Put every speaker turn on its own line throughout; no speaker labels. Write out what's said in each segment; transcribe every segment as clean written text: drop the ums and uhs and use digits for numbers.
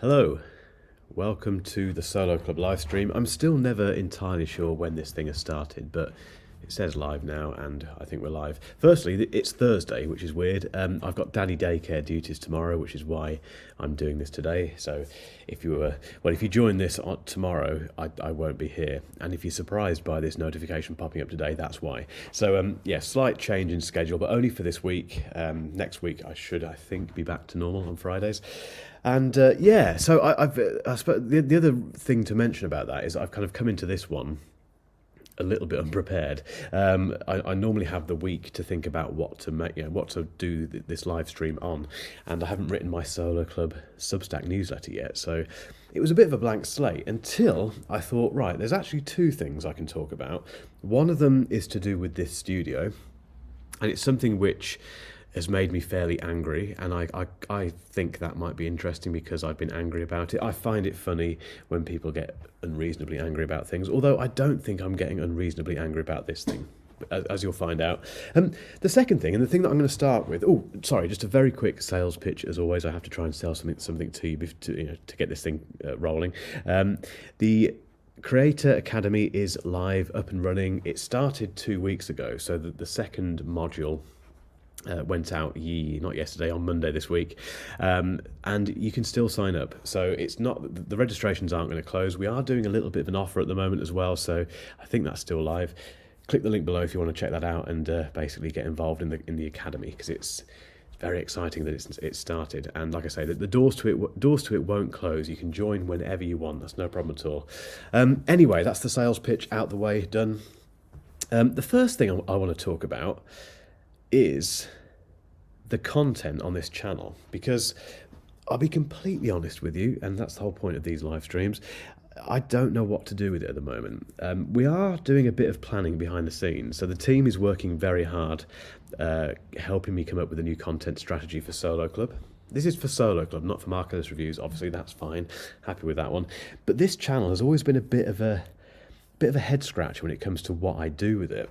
Hello, welcome to the Solo Club live stream. I'm still never entirely sure when this thing has started, but it says live now, and I think we're live. Firstly, it's Thursday, which is weird. I've got daddy daycare duties tomorrow, which is why I'm doing this today. So if you join this tomorrow, I won't be here. And if you're surprised by this notification popping up today, that's why. So slight change in schedule, but only for this week. Next week, I think, be back to normal on Fridays. And so I suppose the other thing to mention about that is I've kind of come into this one a little bit unprepared. I normally have the week to think about what to do this live stream on, and I haven't written my Solo Club SUBSTACK newsletter yet, so it was a bit of a blank slate until I thought, right, there's actually two things I can talk about. One of them is to do with this studio, and it's something which has made me fairly angry, and I think that might be interesting because I've been angry about it. I find it funny when people get unreasonably angry about things, although I don't think I'm getting unreasonably angry about this thing, as you'll find out. The second thing, and the thing that I'm going to start with, just a very quick sales pitch as always. I have to try and sell something to you to get this thing rolling. The Creator Academy is live, up and running. It started 2 weeks ago, so the second module went out not yesterday, on Monday this week, and you can still sign up. So it's not, the registrations aren't going to close. We are doing a little bit of an offer at the moment as well, so I think that's still live. Click the link below if you want to check that out and basically get involved in the academy, because it's very exciting that it's started. And like I say, the doors to it won't close. You can join whenever you want. That's no problem at all. Anyway, that's the sales pitch out the way, done. The first thing I want to talk about is the content on this channel, because I'll be completely honest with you, and that's the whole point of these live streams, I don't know what to do with it at the moment. We are doing a bit of planning behind the scenes, so the team is working very hard helping me come up with a new content strategy for Solo Club. This is for Solo Club, not for Mark Ellis Reviews. Obviously that's fine, happy with that one, but this channel has always been a bit of a head scratch when it comes to what I do with it.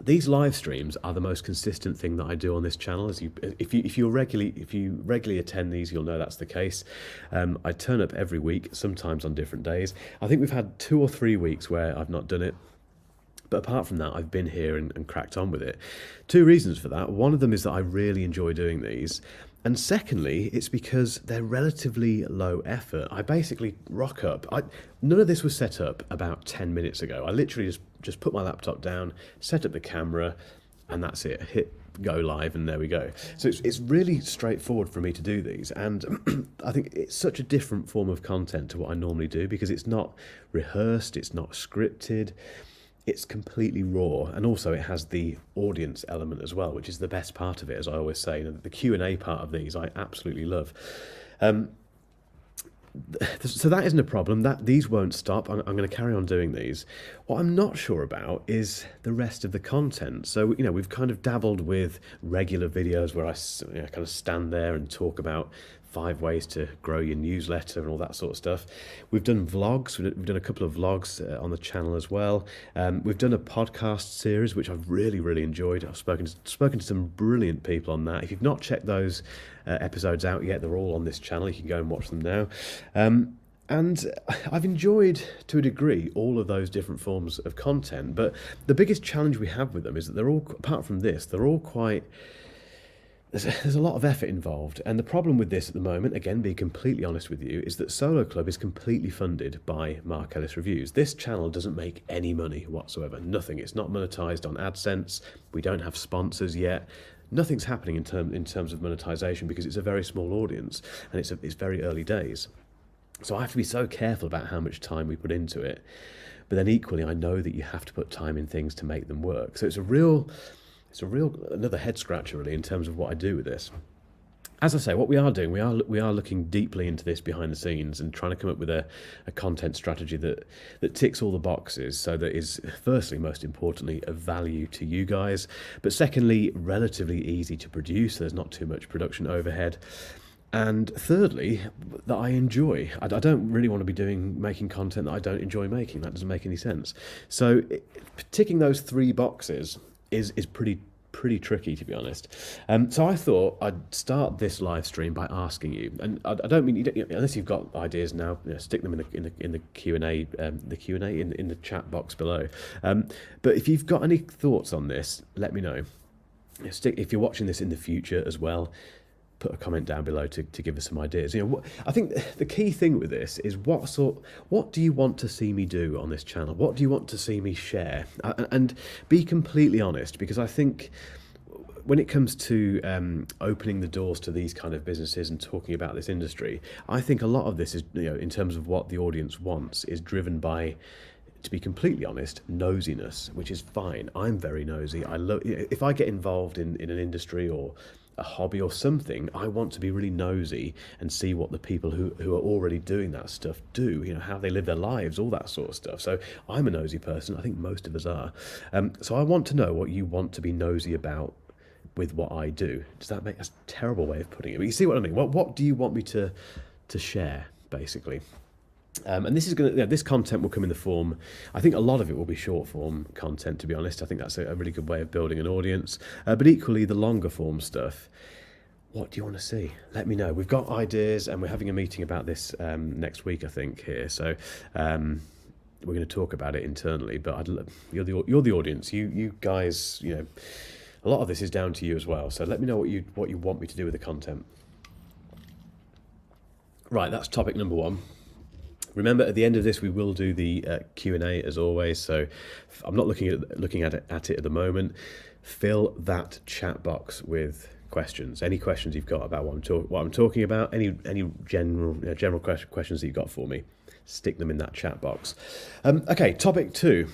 These live streams are the most consistent thing that I do on this channel. If you regularly attend these, you'll know that's the case. I turn up every week, sometimes on different days. I think we've had 2 or 3 weeks where I've not done it, but apart from that, I've been here and cracked on with it. 2 reasons for that. One of them is that I really enjoy doing these. And secondly, it's because they're relatively low effort. I basically rock up. None of this was set up about 10 minutes ago. I literally just put my laptop down, set up the camera, and that's it. Hit go live, and there we go. So it's really straightforward for me to do these. And I think it's such a different form of content to what I normally do, because it's not rehearsed, it's not scripted. It's completely raw, and also it has the audience element as well, which is the best part of it, as I always say. The Q&A part of these I absolutely love. So that isn't a problem. These won't stop. I'm going to carry on doing these. What I'm not sure about is the rest of the content. So we've kind of dabbled with regular videos where I kind of stand there and talk about 5 ways to grow your newsletter and all that sort of stuff. We've done vlogs. We've done a couple of vlogs on the channel as well. We've done a podcast series, which I've really, really enjoyed. I've spoken to some brilliant people on that. If you've not checked those episodes out yet, they're all on this channel. You can go and watch them now. And I've enjoyed, to a degree, all of those different forms of content. But the biggest challenge we have with them is that they're all, apart from this, they're all quite... There's a lot of effort involved, and the problem with this at the moment, again, being completely honest with you, is that Solo Club is completely funded by Mark Ellis Reviews. This channel doesn't make any money whatsoever, nothing. It's not monetized on AdSense. We don't have sponsors yet. Nothing's happening in terms of monetization, because it's a very small audience and it's very early days. So I have to be so careful about how much time we put into it. But then equally, I know that you have to put time in things to make them work. So it's another head scratcher really in terms of what I do with this. As I say, what we are doing, we are looking deeply into this behind the scenes and trying to come up with a content strategy that ticks all the boxes, so that is, firstly, most importantly, of value to you guys, but secondly, relatively easy to produce, so there's not too much production overhead. And thirdly, that I enjoy. I don't really want to be making content that I don't enjoy making. That doesn't make any sense. So ticking those 3 boxes is pretty pretty tricky, to be honest. So I thought I'd start this live stream by asking you, and I don't mean unless you've got ideas now, stick them in the Q&A, in the chat box below. But if you've got any thoughts on this, let me know. If you're watching this in the future as well, put a comment down below to give us some ideas. I think the key thing with this is what do you want to see me do on this channel? What do you want to see me share? And be completely honest, because I think when it comes to opening the doors to these kind of businesses and talking about this industry, I think a lot of this is, in terms of what the audience wants, is driven by, to be completely honest, nosiness, which is fine. I'm very nosy. I love, if I get involved in an industry or a hobby or something, I want to be really nosy and see what the people who are already doing that stuff do, how they live their lives, all that sort of stuff. So I'm a nosy person. I think most of us are. So I want to know what you want to be nosy about with what I do. Does that make, that's a terrible way of putting it, but you see what I mean? What do you want me to share, basically? And this is this content will come in the form, I think a lot of it will be short form content, to be honest. I think that's a really good way of building an audience. But equally, the longer form stuff, what do you want to see? Let me know. We've got ideas, and we're having a meeting about this next week, I think, here. So we're going to talk about it internally. But you're the audience. You guys, a lot of this is down to you as well. So let me know what you want me to do with the content. Right, that's topic number one. Remember, at the end of this, we will do the Q&A as always. So I'm not looking at it at the moment. Fill that chat box with questions. Any questions you've got about what I'm talking about, any general questions that you've got for me, stick them in that chat box. Okay, topic 2.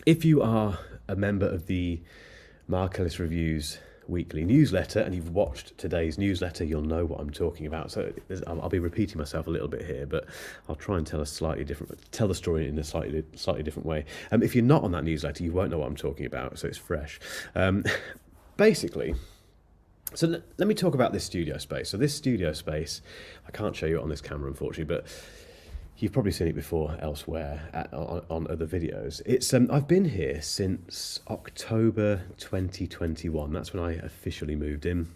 If you are a member of the Mark Ellis Reviews weekly newsletter and you've watched today's newsletter, you'll know what I'm talking about. So I'll be repeating myself a little bit here, but I'll try and tell the story in a slightly different way. If you're not on that newsletter, you won't know what I'm talking about, so it's fresh. Basically, so let me talk about this studio space. So this studio space, I can't show you it on this camera, unfortunately, but you've probably seen it before elsewhere on other videos. It's I've been here since October 2021. That's when I officially moved in.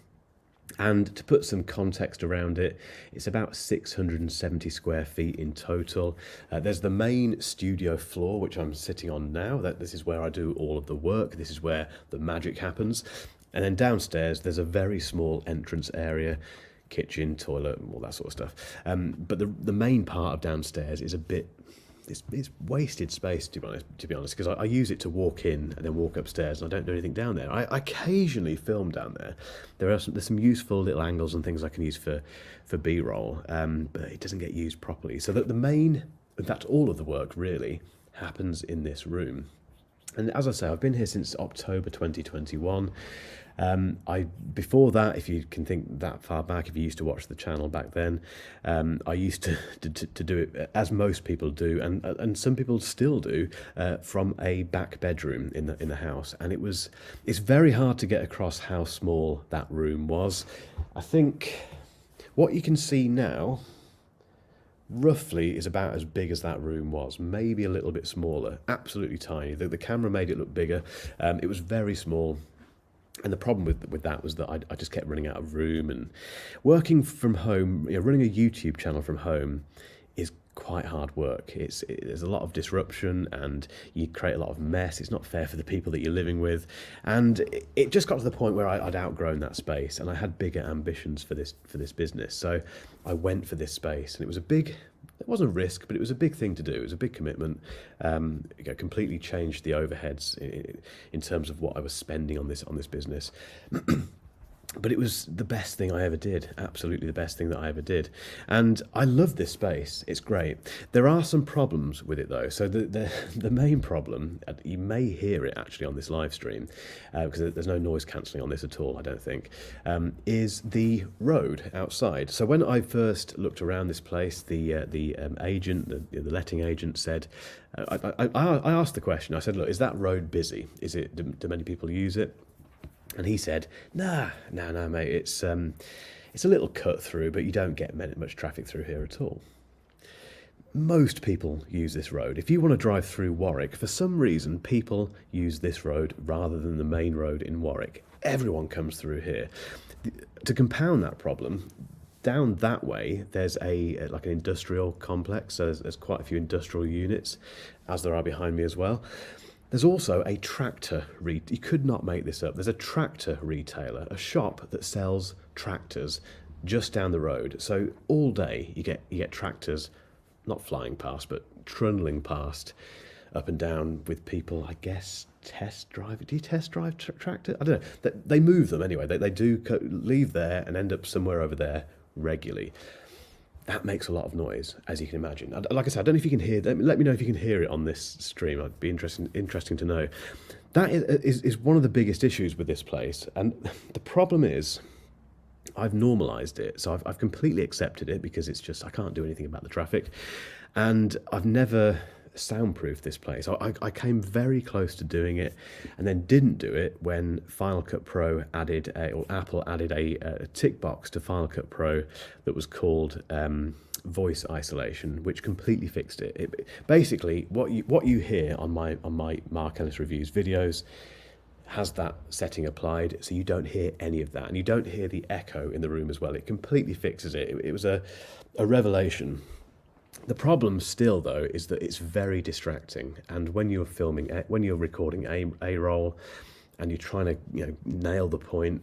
And to put some context around it, it's about 670 square feet in total. There's the main studio floor, which I'm sitting on now. This is where I do all of the work. This is where the magic happens. And then downstairs, there's a very small entrance area, kitchen, toilet, all that sort of stuff. But the main part of downstairs is it's wasted space, to be honest, because I use it to walk in and then walk upstairs, and I don't do anything down there. I occasionally film down there. There's some useful little angles and things I can use for B-roll, but it doesn't get used properly. So that in fact, all of the work really happens in this room. And as I say, I've been here since October 2021. Before that, if you can think that far back, if you used to watch the channel back then, I used to do it as most people do, and some people still do, from a back bedroom in the house. And it's very hard to get across how small that room was. I think what you can see now roughly is about as big as that room was, maybe a little bit smaller, absolutely tiny. The camera made it look bigger. It was very small. And the problem with that was that I just kept running out of room, and working from home, running a YouTube channel from home is quite hard work. There's a lot of disruption, and you create a lot of mess. It's not fair for the people that you're living with, and it just got to the point where I'd outgrown that space, and I had bigger ambitions for this business. So I went for this space, and it wasn't a risk, but it was a big thing to do. It was a big commitment. It completely changed the overheads in terms of what I was spending on this business. But it was the best thing I ever did, absolutely the best thing that I ever did. And I love this space, it's great. There are some problems with it though. So the main problem, you may hear it actually on this live stream, because there's no noise cancelling on this at all, I don't think, is the road outside. So when I first looked around this place, the agent, the letting agent said, I asked the question, I said, look, is that road busy? Do many people use it? And he said, no, mate, it's a little cut through, but you don't get much traffic through here at all. Most people use this road. If you want to drive through Warwick, for some reason, people use this road rather than the main road in Warwick. Everyone comes through here. To compound that problem, down that way, there's like an industrial complex. So there's quite a few industrial units, as there are behind me as well. There's also a tractor, you could not make this up. There's a tractor retailer, a shop that sells tractors just down the road. So all day you get tractors, not flying past, but trundling past up and down with people, I guess, test drive. Do you test drive tractor? I don't know. They move them anyway. They do leave there and end up somewhere over there regularly. That makes a lot of noise, as you can imagine. Like I said, I don't know if you can hear. Let me know if you can hear it on this stream. It'd be interesting to know. That is one of the biggest issues with this place, and the problem is, I've normalised it, so I've completely accepted it because it's just I can't do anything about the traffic, and I've never soundproofed this place. I came very close to doing it, and then didn't do it when Final Cut Pro Apple added a tick box to Final Cut Pro that was called voice isolation, which completely fixed it. Basically, what you hear on my Mark Ellis Reviews videos has that setting applied, so you don't hear any of that, and you don't hear the echo in the room as well. It completely fixes it. It was a revelation. The problem still, though, is that it's very distracting, and when you're recording a roll, and you're trying to nail the point,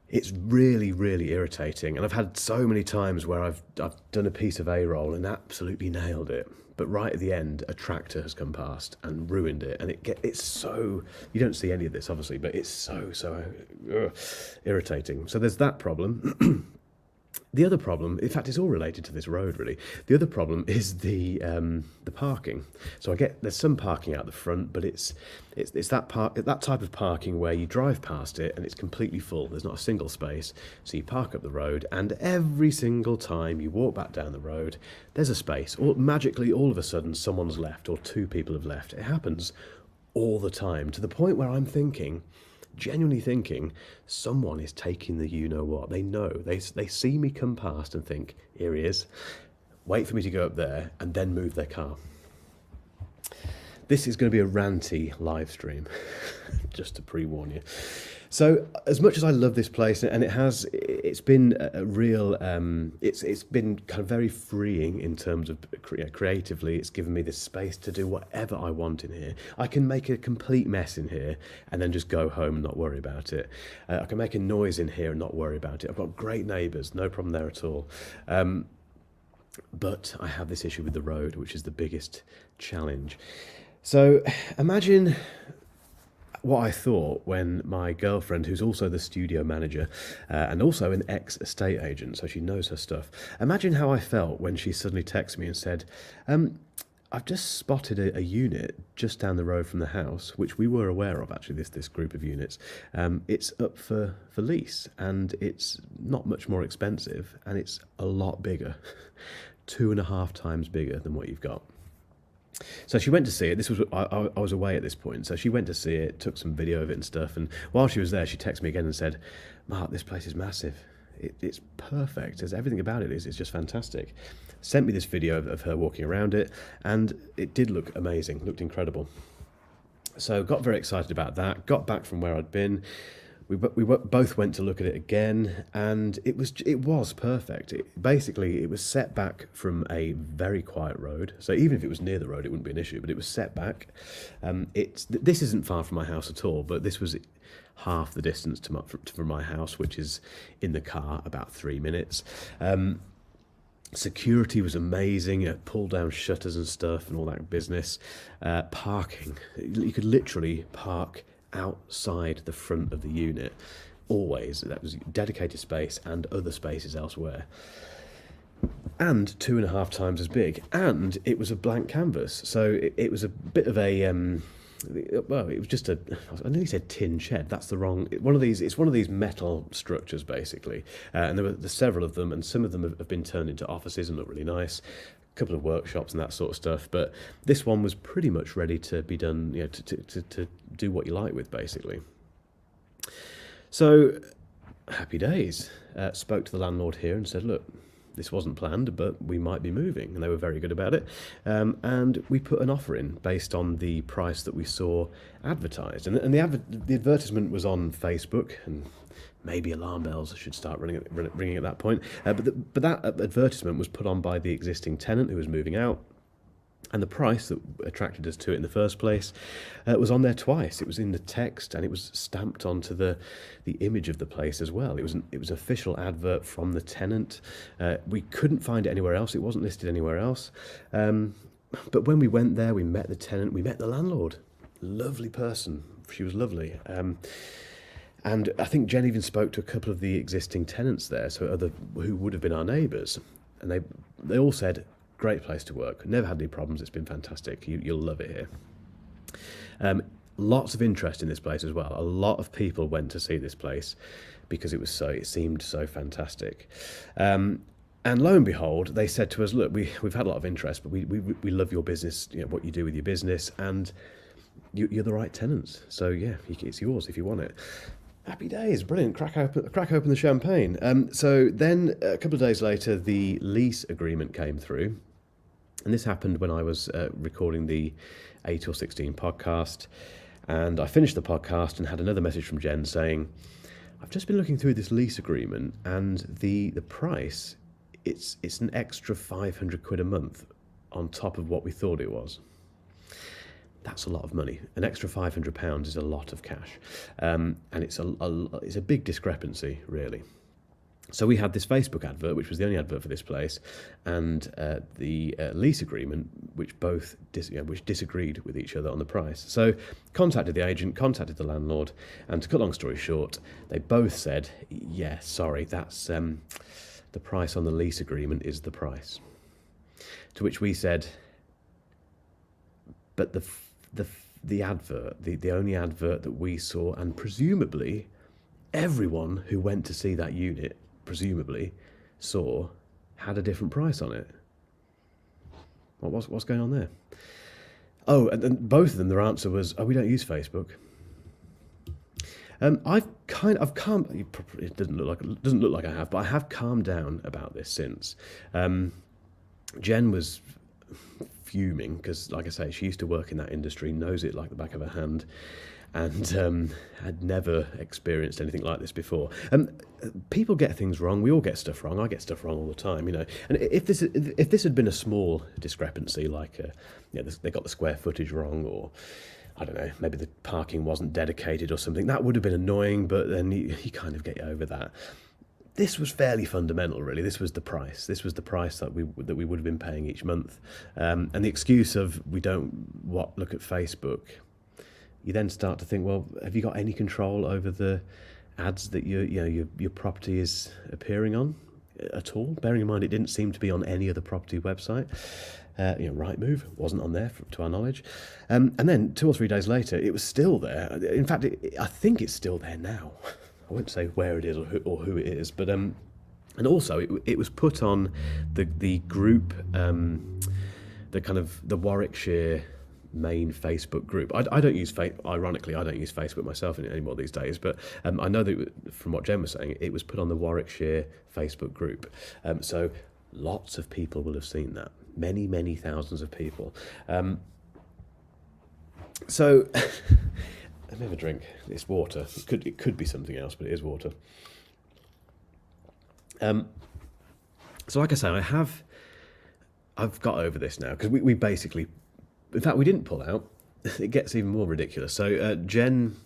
it's really, really irritating. And I've had so many times where I've done a piece of a roll and absolutely nailed it, but right at the end, a tractor has come past and ruined it, and it's so, you don't see any of this obviously, but it's so irritating. So there's that problem. The other problem, in fact, it's all related to this road, really. The other problem is the parking. So there's some parking out the front, but it's that type of parking where you drive past it and it's completely full. There's not a single space. So you park up the road, and every single time you walk back down the road, there's a space. Magically, all of a sudden, someone's left or two people have left. It happens all the time, to the point where I'm genuinely thinking, someone is taking the you-know-what. They know. They see me come past and think, here he is. Wait for me to go up there and then move their car. This is going to be a ranty live stream, just to pre-warn you. So, as much as I love this place, and it's been a real, it's been kind of very freeing in terms of creatively. It's given me this space to do whatever I want in here. I can make a complete mess in here and then just go home and not worry about it. I can make a noise in here and not worry about it. I've got great neighbours, no problem there at all. But I have this issue with the road, which is the biggest challenge. So imagine what I thought when my girlfriend, who's also the studio manager and also an ex-estate agent, so she knows her stuff, imagine how I felt when she suddenly texted me and said, I've just spotted a unit just down the road from the house, which we were aware of, actually, this group of units. It's up for lease, and it's not much more expensive, and it's a lot bigger, 2.5 times bigger than what you've got. So she went to see it. I was away at this point, so she went to see it, took some video of it and stuff, and while she was there, she texted me again and said, Mark, this place is massive. It's perfect. There's everything about it. It's just fantastic. Sent me this video of her walking around it, and it did look amazing, looked incredible. So got very excited about that, got back from where I'd been. We both went to look at it again, and it was perfect. Basically, it was set back from a very quiet road. So even if it was near the road, it wouldn't be an issue, but it was set back. This isn't far from my house at all, but this was half the distance from my house, which is in the car about 3 minutes. Security was amazing, pull down shutters and stuff and all that business. Parking, you could literally park outside the front of the unit, always. That was dedicated space and other spaces elsewhere, and 2.5 times as big, and it was a blank canvas, so it was a bit of a well, it was just I nearly said tin shed. That's the wrong one of these. It's one of these metal structures, basically, and there's several of them, and some of them have been turned into offices and look really nice. Couple of workshops and that sort of stuff, but this one was pretty much ready to be done, to do what you like with, basically. So happy days. Spoke to the landlord here and said, look, This wasn't planned, but we might be moving, and they were very good about it. And we put an offer in based on the price that we saw advertised, and the advertisement was on Facebook, and maybe alarm bells should start ringing at that point. But that advertisement was put on by the existing tenant who was moving out. And the price that attracted us to it in the first place was on there twice. It was in the text, and it was stamped onto the image of the place as well. It was an official advert from the tenant. We couldn't find it anywhere else. It wasn't listed anywhere else. But when we went there, we met the tenant. We met the landlord. Lovely person. She was lovely. And I think Jen even spoke to a couple of the existing tenants there, who would have been our neighbours, and they all said, great place to work. Never had any problems. It's been fantastic. You'll love it here. Lots of interest in this place as well. A lot of people went to see this place because it seemed so fantastic. And lo and behold, they said to us, look, we've had a lot of interest, but we love your business, what you do with your business, and you're the right tenants. So yeah, it's yours if you want it. Happy days, brilliant. Crack open the champagne. So then a couple of days later, the lease agreement came through. And this happened when I was recording the 8 or 16 podcast. And I finished the podcast and had another message from Jen saying, I've just been looking through this lease agreement, and the price, it's an extra 500 quid a month on top of what we thought it was. That's a lot of money. An extra £500 is a lot of cash. And it's a big discrepancy, really. So we had this Facebook advert, which was the only advert for this place, and the lease agreement, which which disagreed with each other on the price. So contacted the agent, contacted the landlord, and to cut long story short, they both said, yeah, sorry, that's the price on the lease agreement is the price. To which we said, but the advert, the only advert that we saw, and presumably everyone who went to see that unit presumably saw, had a different price on it. What's going on there? Oh, and both of them, their answer was, we don't use Facebook. I've calmed. It doesn't look like I have, but I have calmed down about this since. Jen was fuming because, like I say, she used to work in that industry, knows it like the back of her hand, and had never experienced anything like this before. People get things wrong. We all get stuff wrong. I get stuff wrong all the time, And if this had been a small discrepancy, like they got the square footage wrong, or I don't know, maybe the parking wasn't dedicated or something, that would have been annoying. But then you kind of get over that. This was fairly fundamental, really. This was the price. This was the price that we would have been paying each month. And the excuse of we don't look at Facebook. You then start to think, well, have you got any control over the ads that your property is appearing on at all? Bearing in mind, it didn't seem to be on any other property website. Rightmove wasn't on there, to our knowledge. And then 2 or 3 days later, it was still there. In fact, I think it's still there now. I won't say where it is or who it is, but and also it was put on the group, the Warwickshire main Facebook group. I don't use ironically, I don't use Facebook myself anymore these days, but I know that from what Jen was saying, it was put on the Warwickshire Facebook group. So lots of people will have seen that. Many thousands of people. So let me have a drink. It's water. It could be something else, but it is water. So like I say, I've got over this now, because we basically, in fact, we didn't pull out. It gets even more ridiculous. So Jen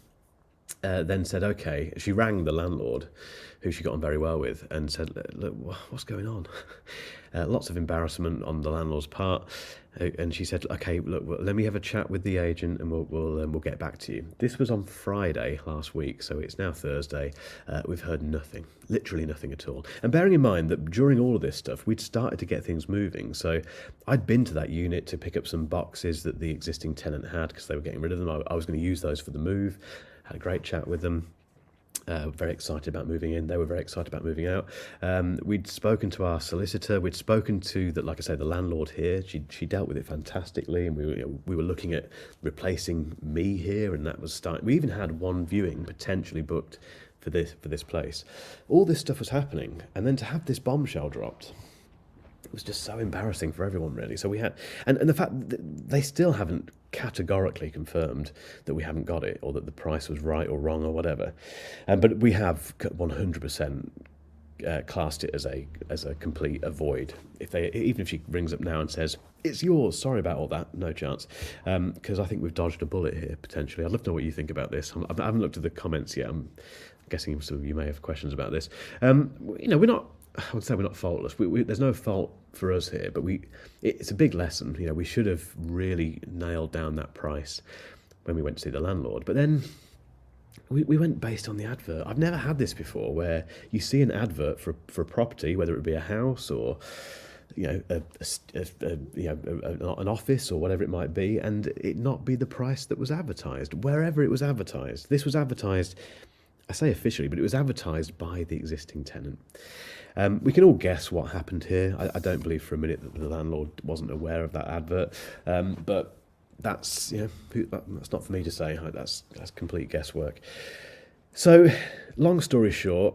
then said, okay, she rang the landlord, who she got on very well with, and said, look, what's going on? Lots of embarrassment on the landlord's part. And she said, okay, look, let me have a chat with the agent, and we'll get back to you. This was on Friday last week, so it's now Thursday. We've heard nothing, literally nothing at all. And bearing in mind that during all of this stuff, we'd started to get things moving. So I'd been to that unit to pick up some boxes that the existing tenant had, because they were getting rid of them. I was going to use those for the move. Had a great chat with them. Very excited about moving in. They were very excited about moving out. We'd spoken to our solicitor. We'd spoken to like I say, the landlord here. She dealt with it fantastically, and we were looking at replacing me here, and that was starting. We even had one viewing potentially booked for this place. All this stuff was happening, and then to have this bombshell dropped, it was just so embarrassing for everyone, really. So we had, and the fact that they still haven't categorically confirmed that we haven't got it, or that the price was right or wrong or whatever. But we have 100% classed it as a complete avoid. Even if she rings up now and says it's yours, sorry about all that, no chance, because I think we've dodged a bullet here potentially. I'd love to know what you think about this. I haven't looked at the comments yet. I'm guessing some of you may have questions about this. We're not. I would say we're not faultless. There's no fault for us here, but it's a big lesson. We should have really nailed down that price when we went to see the landlord. But then we went based on the advert. I've never had this before, where you see an advert for a property, whether it be a house or an office or whatever it might be, and it not be the price that was advertised wherever it was advertised. This was advertised, I say officially, but it was advertised by the existing tenant. We can all guess what happened here. I don't believe for a minute that the landlord wasn't aware of that advert, but that's that's not for me to say. That's complete guesswork. So, long story short,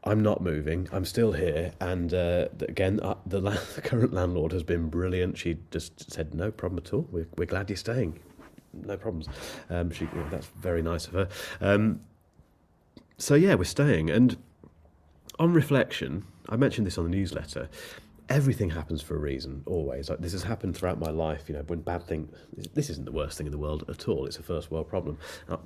I'm not moving. I'm still here, and again, the current landlord has been brilliant. She just said no problem at all. We're glad you're staying. No problems. That's very nice of her. So yeah, we're staying, and on reflection, I mentioned this on the newsletter, everything happens for a reason, always. Like, this has happened throughout my life, when bad things... This isn't the worst thing in the world at all, it's a first world problem.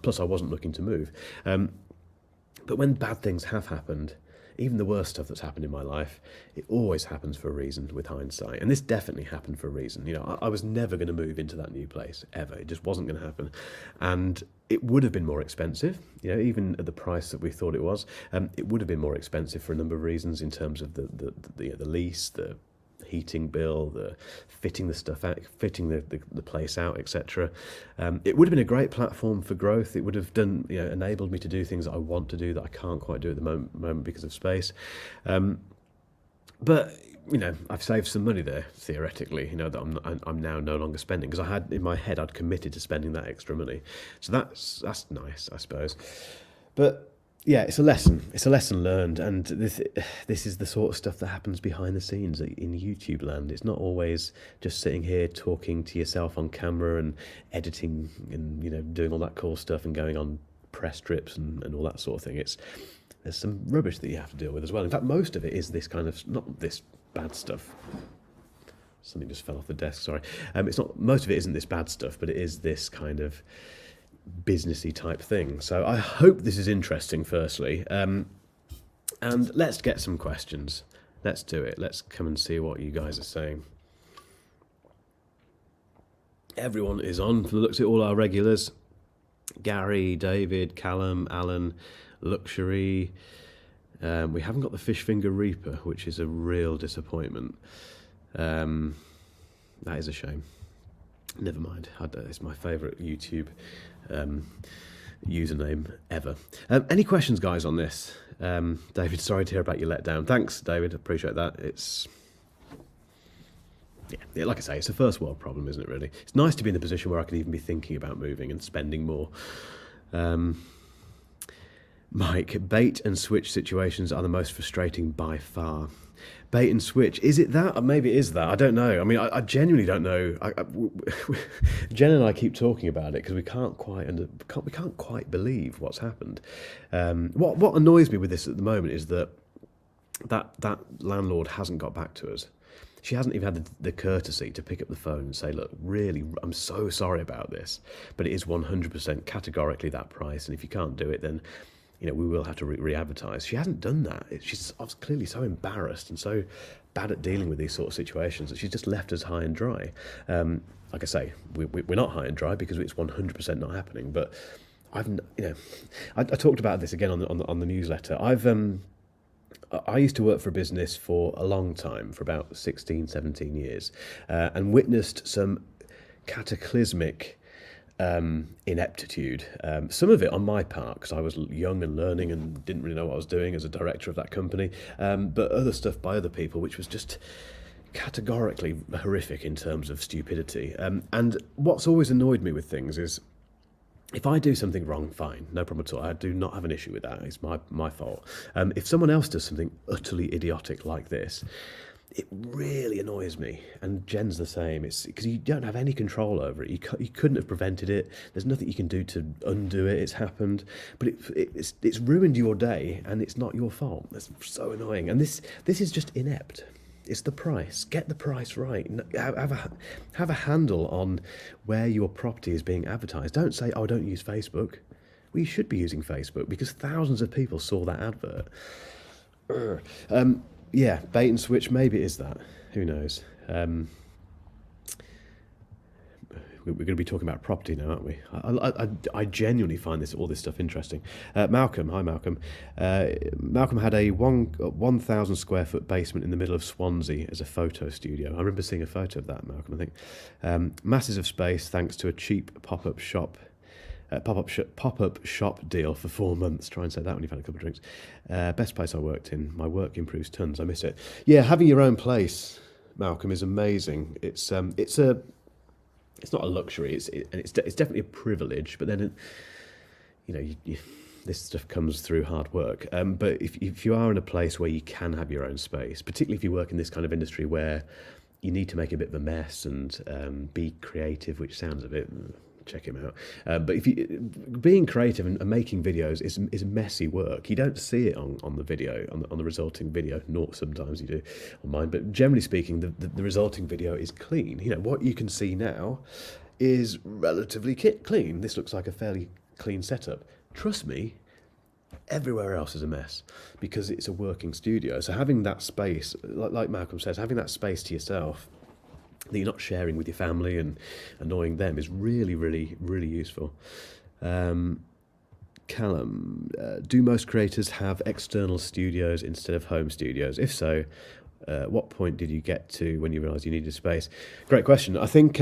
Plus, I wasn't looking to move. But when bad things have happened, even the worst stuff that's happened in my life, it always happens for a reason with hindsight. And this definitely happened for a reason. I was never going to move into that new place, ever. It just wasn't going to happen. And it would have been more expensive, even at the price that we thought it was. It would have been more expensive for a number of reasons, in terms of the lease, the heating bill, the fitting the stuff out, fitting the place out, etc. It would have been a great platform for growth. It would have enabled me to do things that I want to do that I can't quite do at the moment because of space. But I've saved some money there, theoretically, that I'm now no longer spending, because I had in my head I'd committed to spending that extra money. So that's nice, I suppose. But yeah, it's a lesson. It's a lesson learned, and this is the sort of stuff that happens behind the scenes in YouTube land. It's not always just sitting here talking to yourself on camera and editing and doing all that cool stuff and going on press trips and all that sort of thing. There's some rubbish that you have to deal with as well. In fact, most of it is this kind of, not this bad stuff. Something just fell off the desk, sorry. Most of it isn't this bad stuff, but it is this kind of businessy type thing. So I hope this is interesting, firstly. And let's get some questions. Let's do it. Let's come and see what you guys are saying. Everyone is on, from the looks at all our regulars. Gary, David, Callum, Alan, Luxury. We haven't got the Fish Finger Reaper, which is a real disappointment. That is a shame. Never mind. It's my favourite YouTube username ever. Any questions, guys, on this? David, sorry to hear about your letdown. Thanks, David. Appreciate that. Yeah, like I say, it's a first world problem, isn't it, really? It's nice to be in the position where I could even be thinking about moving and spending more. Mike, bait and switch situations are the most frustrating by far. Bait and switch, is it that? Or maybe it is that. I don't know. I mean, I genuinely don't know. Jen and I keep talking about it because we can't quite believe what's happened. What annoys me with this at the moment is that landlord hasn't got back to us. She hasn't even had the courtesy to pick up the phone and say, look, really, I'm so sorry about this, but it is 100% categorically that price, and if you can't do it, then we will have to re-advertise. She hasn't done that. She's clearly so embarrassed and so bad at dealing with these sort of situations that she's just left us high and dry. Like I say, we're not high and dry because it's 100% not happening. But I talked about this again on the newsletter. I used to work for a business for a long time, for about 16, 17 years, and witnessed some cataclysmic ineptitude. Some of it on my part, because I was young and learning and didn't really know what I was doing as a director of that company, but other stuff by other people, which was just categorically horrific in terms of stupidity. And what's always annoyed me with things is, if I do something wrong, fine, no problem at all. I do not have an issue with that. It's my fault. If someone else does something utterly idiotic like this, it really annoys me, and Jen's the same. It's because you don't have any control over it. You couldn't have prevented it. There's nothing you can do to undo it. It's happened, but it's ruined your day, and it's not your fault. That's so annoying. And this is just inept. It's the price. Get the price right. Have a handle on where your property is being advertised. Don't say, "Oh, don't use Facebook." Well, you should be using Facebook because thousands of people saw that advert. Yeah, bait and switch. Maybe it is that. Who knows? We're going to be talking about property now, aren't we? I genuinely find all this stuff interesting. Malcolm, hi Malcolm. Malcolm had a 1,000 square foot basement in the middle of Swansea as a photo studio. I remember seeing a photo of that, Malcolm. I think masses of space thanks to a cheap pop-up shop deal for 4 months. Try and say that when you've had a couple of drinks. Best place I worked in. My work improves tons. I miss it. Yeah, having your own place, Malcolm, is amazing. It's not a luxury. It's definitely a privilege. But then, this stuff comes through hard work. But if you are in a place where you can have your own space, particularly if you work in this kind of industry where you need to make a bit of a mess and be creative, which sounds a bit. Check him out. But being creative and making videos is messy work. You don't see it on the video, on the resulting video, nor sometimes you do on mine. But generally speaking, the resulting video is clean. What you can see now is relatively clean. This looks like a fairly clean setup. Trust me, everywhere else is a mess because it's a working studio. So having that space, like Malcolm says, having that space to yourself that you're not sharing with your family and annoying them is really, really, really useful. Callum, do most creators have external studios instead of home studios? If so, what point did you get to when you realised you needed space? Great question. I think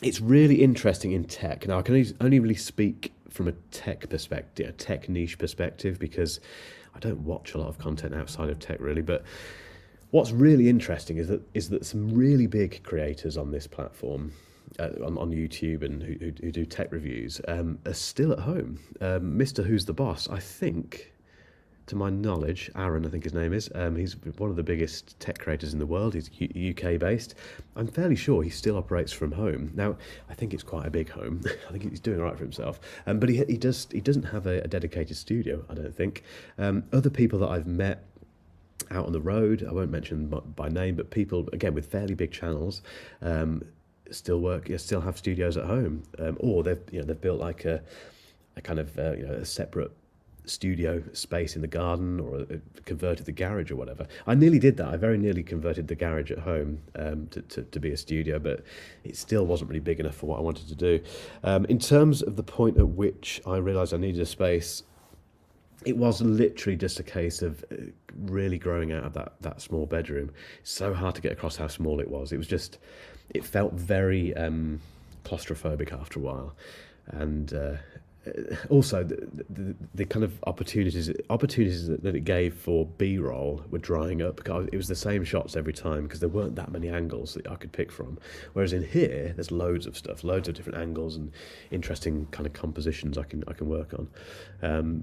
it's really interesting in tech. Now, I can only really speak from a tech perspective, a tech niche perspective, because I don't watch a lot of content outside of tech really, but what's really interesting is that some really big creators on this platform, on YouTube and who do tech reviews, are still at home. Mr. Who's the Boss, I think, to my knowledge, Aaron, I think his name is, he's one of the biggest tech creators in the world. He's UK based. I'm fairly sure he still operates from home. Now, I think it's quite a big home. I think he's doing all right for himself. But he doesn't have a dedicated studio, I don't think. Other people that I've met out on the road, I won't mention by name, but people, again, with fairly big channels, still have studios at home, or they've built like a kind of a separate studio space in the garden, or converted the garage or whatever. I nearly did that. I very nearly converted the garage at home to be a studio, but it still wasn't really big enough for what I wanted to do. In terms of the point at which I realised I needed a space, it was literally just a case of really growing out of that small bedroom. It's so hard to get across how small it was. It felt very claustrophobic after a while, and also the kind of opportunities that it gave for B-roll were drying up, because it was the same shots every time because there weren't that many angles that I could pick from. Whereas in here, there's loads of stuff, loads of different angles and interesting kind of compositions I can work on.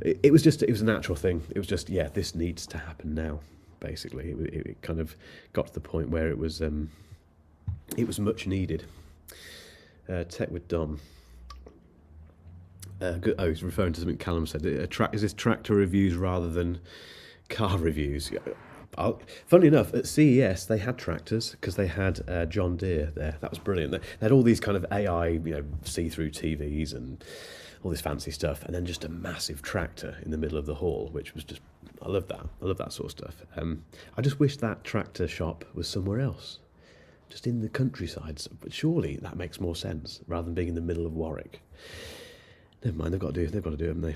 It was a natural thing. It was just, this needs to happen now. Basically, it kind of got to the point where it was much needed. Tech with Dom. He's referring to something Callum said. Is this tractor reviews rather than car reviews? Funnily enough, at CES they had tractors because they had John Deere there. That was brilliant. They had all these kind of AI, see-through TVs and all this fancy stuff, and then just a massive tractor in the middle of the hall, which was just, I love that. I love that sort of stuff. I just wish that tractor shop was somewhere else, just in the countryside. But surely that makes more sense rather than being in the middle of Warwick. Never mind, they've got to do it, haven't they?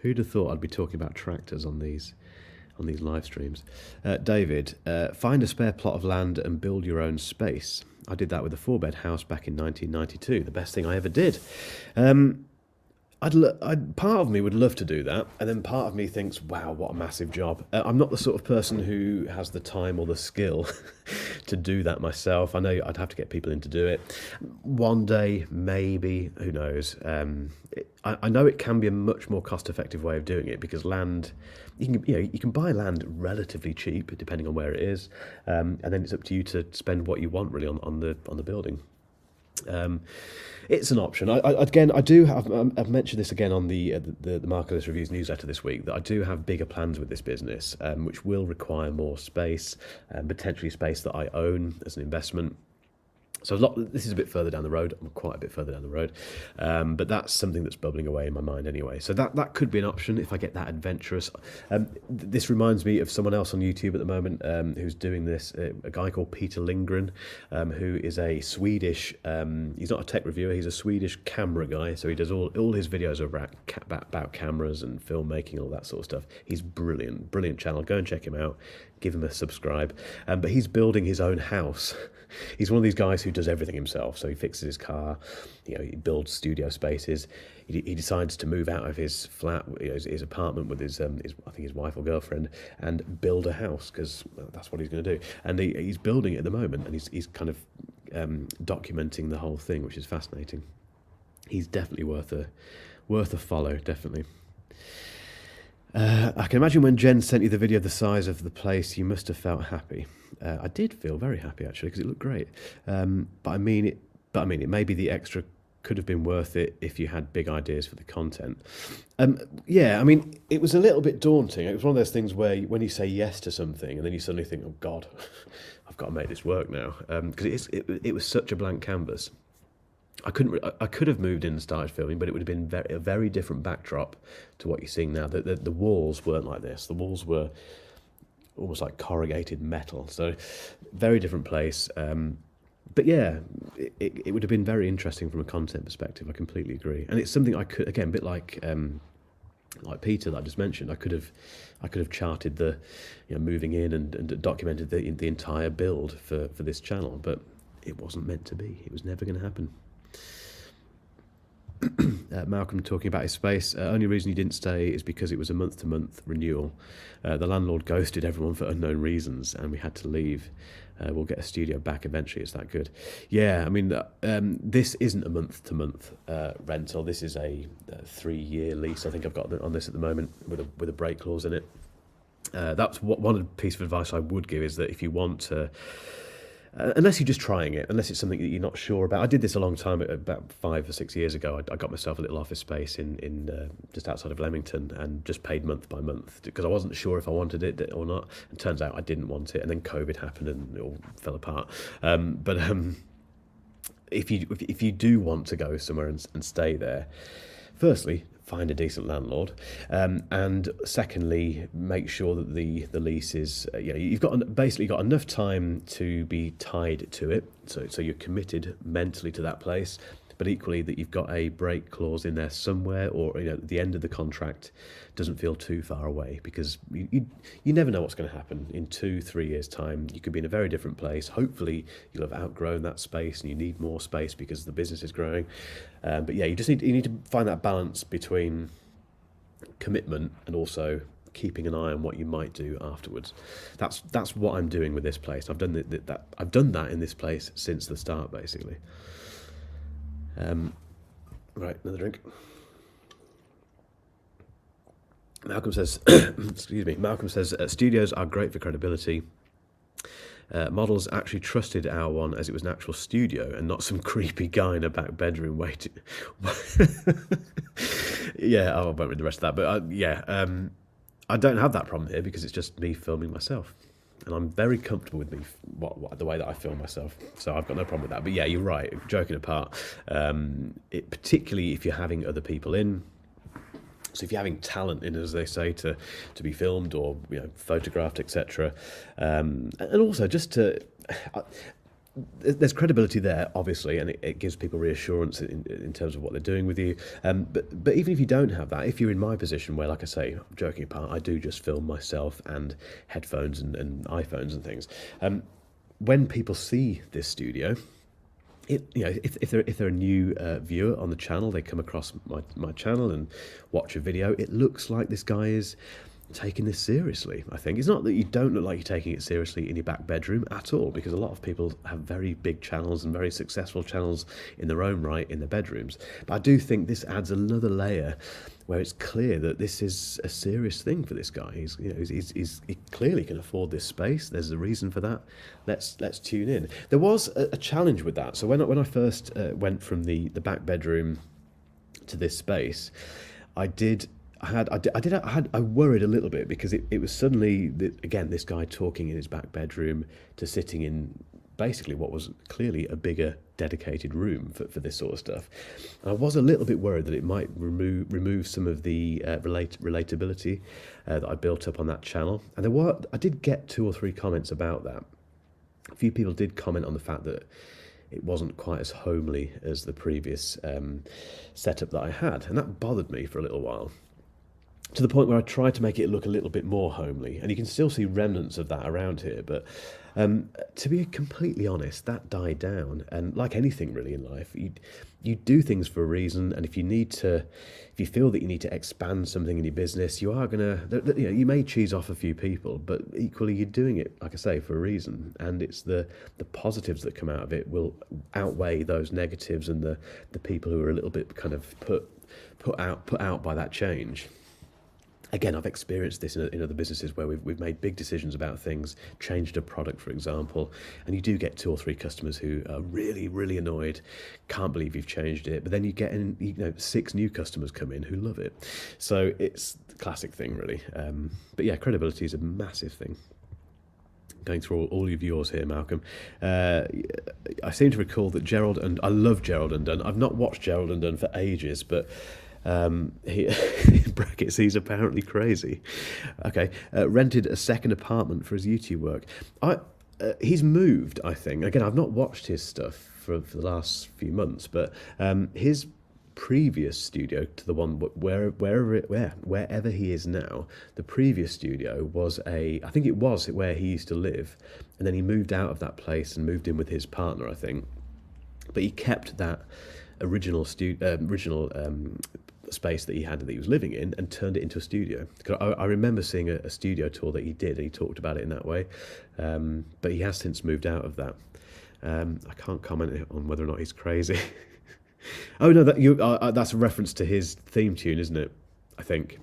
Who'd have thought I'd be talking about tractors on these live streams? David, find a spare plot of land and build your own space. I did that with a 4-bed house back in 1992. The best thing I ever did. Part of me would love to do that, and then part of me thinks, "Wow, what a massive job." I'm not the sort of person who has the time or the skill to do that myself. I know I'd have to get people in to do it. One day, maybe, who knows? I know it can be a much more cost-effective way of doing it because land, you can buy land relatively cheap depending on where it is, and then it's up to you to spend what you want really on the building. It's an option. I do have. I've mentioned this again on the Market Reviews newsletter this week that I do have bigger plans with this business, which will require more space, potentially space that I own as an investment. So this is a bit further down the road. I'm quite a bit further down the road, but that's something that's bubbling away in my mind anyway. So that could be an option if I get that adventurous. This reminds me of someone else on YouTube at the moment who's doing this. A guy called Peter Lindgren, who is a Swedish. He's not a tech reviewer. He's a Swedish camera guy. So he does all his videos are about cameras and filmmaking, all that sort of stuff. He's brilliant channel. Go and check him out. Give him a subscribe. But he's building his own house. He's one of these guys who does everything himself. So he fixes his car, he builds studio spaces. He decides to move out of his flat, his apartment with his I think his wife or girlfriend, and build a house because that's what he's going to do. And he's building it at the moment, and he's kind of documenting the whole thing, which is fascinating. He's definitely worth a follow, definitely. I can imagine when Jen sent you the video of the size of the place, you must have felt happy. I did feel very happy actually because it looked great. But I mean, it maybe the extra could have been worth it if you had big ideas for the content. Yeah, I mean, it was a little bit daunting. It was one of those things where when you say yes to something and then you suddenly think, oh God, I've got to make this work now, because it was such a blank canvas. I could have moved in and started filming, but it would have been a very different backdrop to what you're seeing now. The walls weren't like this. The walls were almost like corrugated metal. So very different place. But yeah, it would have been very interesting from a content perspective. I completely agree. And it's something I could, again, a bit like Peter that I just mentioned, I could have charted the moving in and documented the entire build for this channel, but it wasn't meant to be. It was never going to happen. Malcolm talking about his space. Only reason he didn't stay is because it was a month-to-month renewal. The landlord ghosted everyone for unknown reasons, and we had to leave. We'll get a studio back eventually. It's that good. Yeah, I mean, this isn't a month-to-month rental. This is a 3-year lease. I think I've got on this at the moment with a break clause in it. That's one piece of advice I would give is that if you want to. Unless you're just trying it, unless it's something that you're not sure about. I did this a long time, about 5 or 6 years ago. I got myself a little office space in just outside of Leamington and just paid month by month because I wasn't sure if I wanted it or not. And turns out I didn't want it, and then COVID happened and it all fell apart. But if you do want to go somewhere and stay there, firstly, find a decent landlord, and secondly, make sure that the lease is you've basically got enough time to be tied to it, so you're committed mentally to that place, but equally that you've got a break clause in there somewhere, or the end of the contract doesn't feel too far away, because you never know what's going to happen in 2-3 years time. You could be in a very different place. Hopefully you'll have outgrown that space and you need more space because the business is growing, but yeah, you need to find that balance between commitment and also keeping an eye on what you might do afterwards. That's what I'm doing with this place. I've done that in this place since the start, basically. Right, another drink. Malcolm says, excuse me. Malcolm says studios are great for credibility. Models actually trusted our one as it was an actual studio and not some creepy guy in a back bedroom waiting. Yeah, I won't read the rest of that, but I don't have that problem here because it's just me filming myself. And I'm very comfortable with the way that I film myself. So I've got no problem with that. But yeah, you're right, joking apart. Particularly if you're having other people in. So if you're having talent in, as they say, to be filmed or photographed, etc. And also just there's credibility there, obviously, and it gives people reassurance in terms of what they're doing with you. But even if you don't have that, if you're in my position where, like I say, joking apart, I do just film myself and headphones and iPhones and things. When people see this studio, if they're a new viewer on the channel, they come across my channel and watch a video, it looks like this guy is taking this seriously. I think it's not that you don't look like you're taking it seriously in your back bedroom at all, because a lot of people have very big channels and very successful channels in their own right in their bedrooms. But I do think this adds another layer where it's clear that this is a serious thing for this guy. He clearly can afford this space. There's a reason for that. Let's tune in. There was a challenge with that. So when I first went from the back bedroom to this space, I worried a little bit, because it was suddenly, again, this guy talking in his back bedroom to sitting in basically what was clearly a bigger dedicated room for this sort of stuff. And I was a little bit worried that it might remove some of the relatability that I built up on that channel. And I did get 2 or 3 comments about that. A few people did comment on the fact that it wasn't quite as homely as the previous setup that I had, and that bothered me for a little while, to the point where I tried to make it look a little bit more homely. And you can still see remnants of that around here, but to be completely honest, that died down. And like anything really in life, you do things for a reason, and if you feel that you need to expand something in your business, you are you may cheese off a few people, but equally you're doing it, like I say, for a reason. And it's the positives that come out of it will outweigh those negatives, and the people who are a little bit kind of put out by that change. Again, I've experienced this in other businesses where we've made big decisions about things, changed a product, for example, and you do get 2 or 3 customers who are really, really annoyed, can't believe you've changed it. But then you get 6 new customers come in who love it. So it's the classic thing, really. But yeah, credibility is a massive thing. Going through all of yours here, Malcolm. I seem to recall that I love Gerald Undone. I've not watched Gerald Undone for ages, but he in brackets, he's apparently crazy. Okay, rented a second apartment for his YouTube work. He's moved, I think. Again, I've not watched his stuff for the last few months, but his previous studio to the one wherever he is now, the previous studio was I think it was where he used to live, and then he moved out of that place and moved in with his partner, I think. But he kept that original space that he was living in and turned it into a studio. I remember seeing a studio tour that he did, and he talked about it in that way, but he has since moved out of that. I can't comment on whether or not he's crazy. Oh no, that's a reference to his theme tune, isn't it? I think.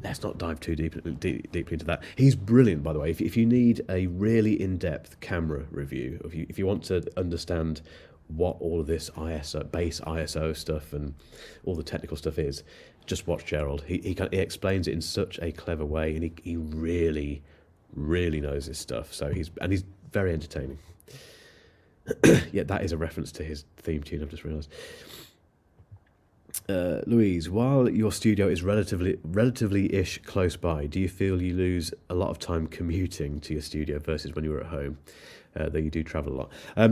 Let's not dive too deeply into that. He's brilliant, by the way. If you need a really in-depth camera review, if you want to understand what all of this base ISO stuff and all the technical stuff is, just watch Gerald. He explains it in such a clever way, and he really, really knows his stuff. So he's very entertaining. Yeah, that is a reference to his theme tune, I've just realised. Louise, while your studio is relatively-ish close by, do you feel you lose a lot of time commuting to your studio versus when you were at home? Though you do travel a lot. A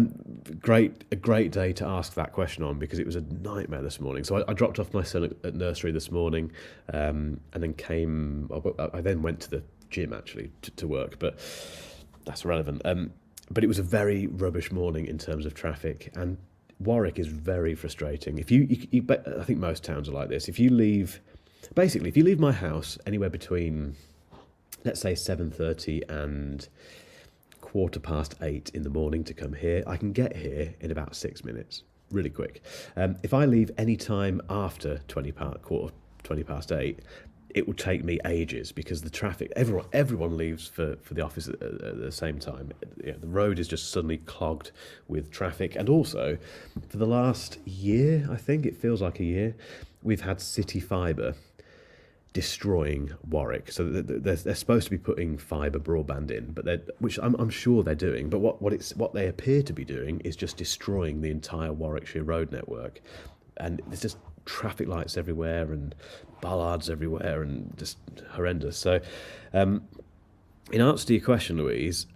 great day to ask that question on, because it was a nightmare this morning. So I dropped off my son at nursery this morning, and then I then went to the gym actually to work, but that's irrelevant. But it was a very rubbish morning in terms of traffic, and Warwick is very frustrating. I think most towns are like this. If you leave my house anywhere between, let's say, 7:30 and 8:15 in the morning to come here, I can get here in about 6 minutes, really quick. If I leave any time after 20 past 8, it will take me ages, because the traffic, everyone leaves for the office at the same time. Yeah, the road is just suddenly clogged with traffic. And also, for the last year, I think it feels like a year, we've had City Fibre destroying Warwick. So they're supposed to be putting fibre broadband in, which I'm sure they're doing. But what they appear to be doing is just destroying the entire Warwickshire road network. And there's just traffic lights everywhere and bollards everywhere and just horrendous. So in answer to your question, Louise,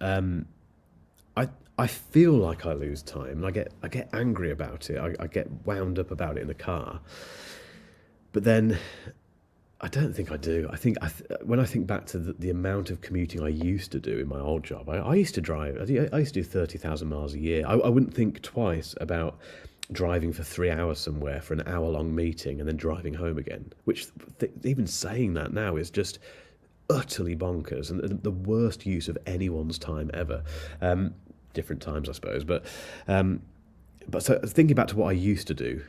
I feel like I lose time, and I get angry about it. I get wound up about it in the car. But then I don't think I do. I think when I think back to the amount of commuting I used to do in my old job, I used to drive. I used to do 30,000 miles a year. I wouldn't think twice about driving for 3 hours somewhere for an hour-long meeting and then driving home again. Which even saying that now is just utterly bonkers and the worst use of anyone's time ever. Different times, I suppose, but so thinking back to what I used to do